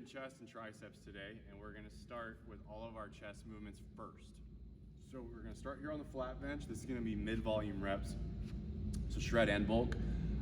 hitting chest and triceps today, and we're gonna start with all of our chest movements first. So we're gonna start here on the flat bench. This is gonna be mid-volume reps. So shred and bulk.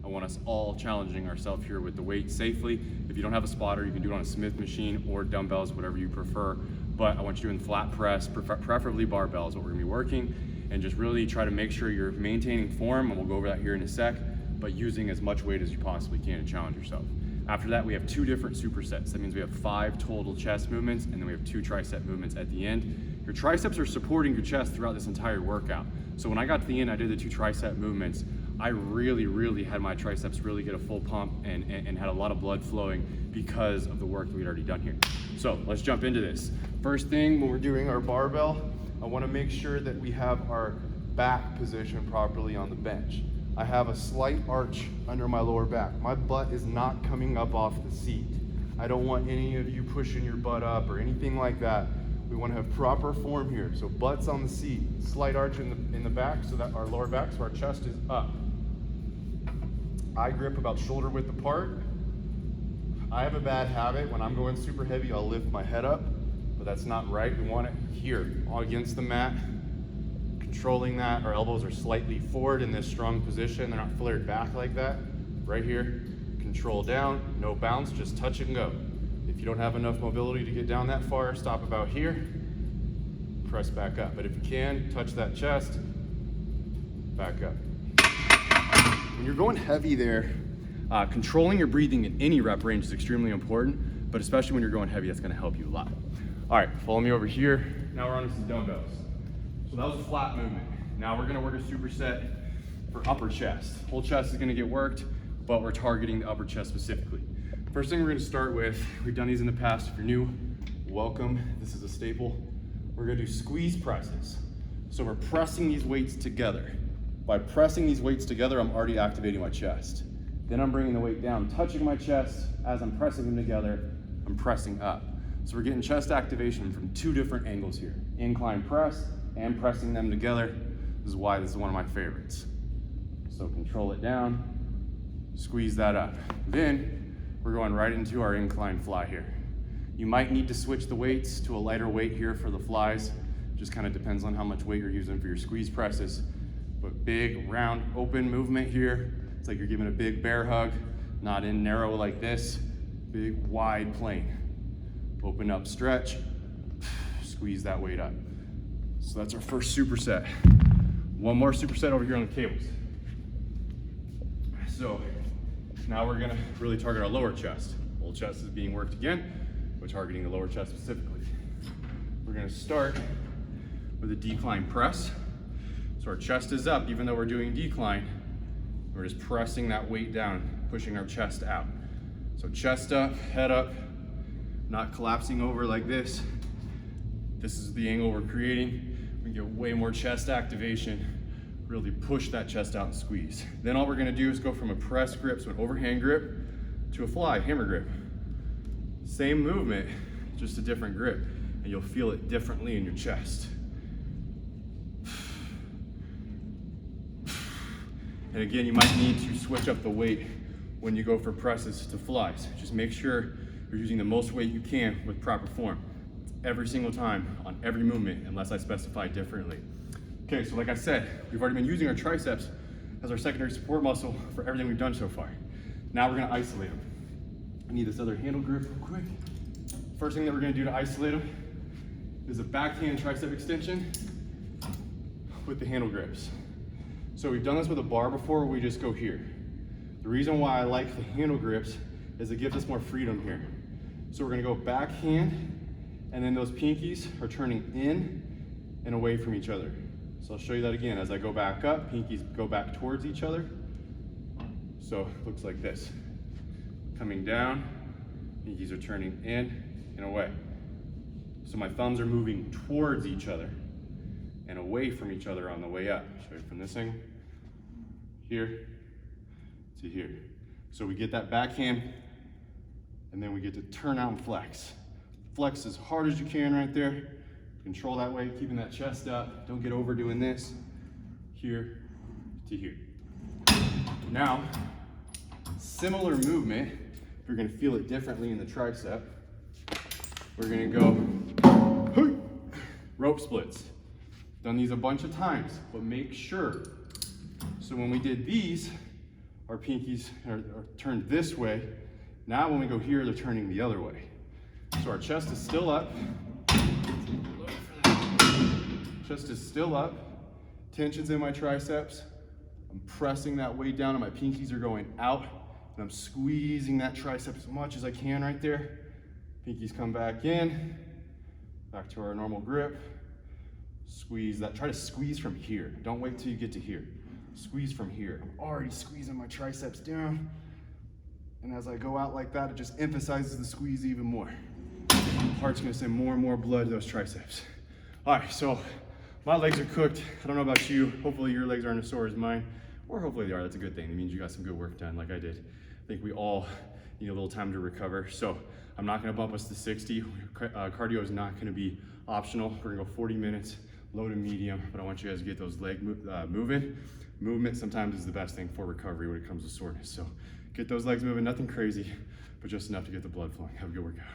I want us all challenging ourselves here with the weight safely. If you don't have a spotter, you can do it on a Smith machine or dumbbells, whatever you prefer. But I want you doing flat press, preferably barbells, what we're gonna be working, and just really try to make sure you're maintaining form, and we'll go over that here in a sec, but using as much weight as you possibly can to challenge yourself. After that, we have 2 different supersets. That means we have 5 total chest movements, and then we have 2 tricep movements at the end. Your triceps are supporting your chest throughout this entire workout. So when I got to the end, I did the 2 tricep movements. I really had my triceps really get a full pump and had a lot of blood flowing because of the work that we'd already done here. So let's jump into this. First thing, when we're doing our barbell, I wanna make sure that we have our back positioned properly on the bench. I have a slight arch under my lower back. My butt is not coming up off the seat. I don't want any of you pushing your butt up or anything like that. We want to have proper form here. So butt's on the seat, slight arch in the back so that our lower back, so our chest is up. Eye grip about shoulder width apart. I have a bad habit. When I'm going super heavy, I'll lift my head up, but that's not right. We want it here, all against the mat. Controlling that, our elbows are slightly forward in this strong position. They're not flared back like that. Right here, control down, no bounce, just touch and go. If you don't have enough mobility to get down that far, stop about here, press back up. But if you can, touch that chest, back up. When you're going heavy there, controlling your breathing in any rep range is extremely important, but especially when you're going heavy, that's gonna help you a lot. All right, follow me over here. Now we're on to some dumbbells. So that was a flat movement. Now we're gonna work a superset for upper chest. Whole chest is gonna get worked, but we're targeting the upper chest specifically. First thing we're gonna start with, we've done these in the past. If you're new, welcome. This is a staple. We're gonna do squeeze presses. So we're pressing these weights together. By pressing these weights together, I'm already activating my chest. Then I'm bringing the weight down, touching my chest. As I'm pressing them together, I'm pressing up. So we're getting chest activation from 2 different angles here. Incline press, and pressing them together. This is why this is one of my favorites. So control it down, squeeze that up. Then we're going right into our incline fly here. You might need to switch the weights to a lighter weight here for the flies. Just kind of depends on how much weight you're using for your squeeze presses. But big, round, open movement here. It's like you're giving a big bear hug, not in narrow like this. Big, wide plane. Open up, stretch, squeeze that weight up. So that's our first superset. One more superset over here on the cables. So now we're gonna really target our lower chest. Whole chest is being worked again. We're targeting the lower chest specifically. We're gonna start with a decline press. So our chest is up, even though we're doing decline. We're just pressing that weight down, pushing our chest out. So chest up, head up, not collapsing over like this. This is the angle we're creating. We can get way more chest activation, really push that chest out and squeeze. Then all we're gonna do is go from a press grip, so an overhand grip, to a fly, hammer grip. Same movement, just a different grip, and you'll feel it differently in your chest. And again, you might need to switch up the weight when you go for presses to flies. Just make sure you're using the most weight you can with proper form. Every single time on every movement, unless I specify differently. Okay, so like I said, we've already been using our triceps as our secondary support muscle for everything we've done so far. Now we're gonna isolate them. I need this other handle grip real quick. First thing that we're gonna do to isolate them is a backhand tricep extension with the handle grips. So we've done this with a bar before, we just go here. The reason why I like the handle grips is it gives us more freedom here. So we're gonna go backhand, and then those pinkies are turning in and away from each other. So I'll show you that again. As I go back up, pinkies go back towards each other. So it looks like this. Coming down, pinkies are turning in and away. So my thumbs are moving towards each other and away from each other on the way up. Show you from this angle, here to here. So we get that backhand, and then we get to turn out and flex. Flex as hard as you can right there. Control that weight, keeping that chest up. Don't get overdoing this. Here to here. Now, similar movement, you're gonna feel it differently in the tricep. We're gonna go rope splits. Done these a bunch of times, but make sure. So when we did these, our pinkies are turned this way. Now when we go here, they're turning the other way. So our chest is still up. Chest is still up. Tension's in my triceps. I'm pressing that weight down and my pinkies are going out. And I'm squeezing that tricep as much as I can right there. Pinkies come back in, back to our normal grip. Squeeze that, try to squeeze from here. Don't wait till you get to here. Squeeze from here. I'm already squeezing my triceps down. And as I go out like that, it just emphasizes the squeeze even more. Heart's gonna send more and more blood to those triceps. All right, so my legs are cooked. I don't know about you. Hopefully your legs aren't as sore as mine, or hopefully they are. That's a good thing. It means you got some good work done like I did. I think we all need a little time to recover. So I'm not gonna bump us to 60. Cardio is not gonna be optional. We're gonna go 40 minutes, low to medium, but I want you guys to get those legs moving. Movement sometimes is the best thing for recovery when it comes to soreness. So get those legs moving, nothing crazy, but just enough to get the blood flowing. Have a good workout.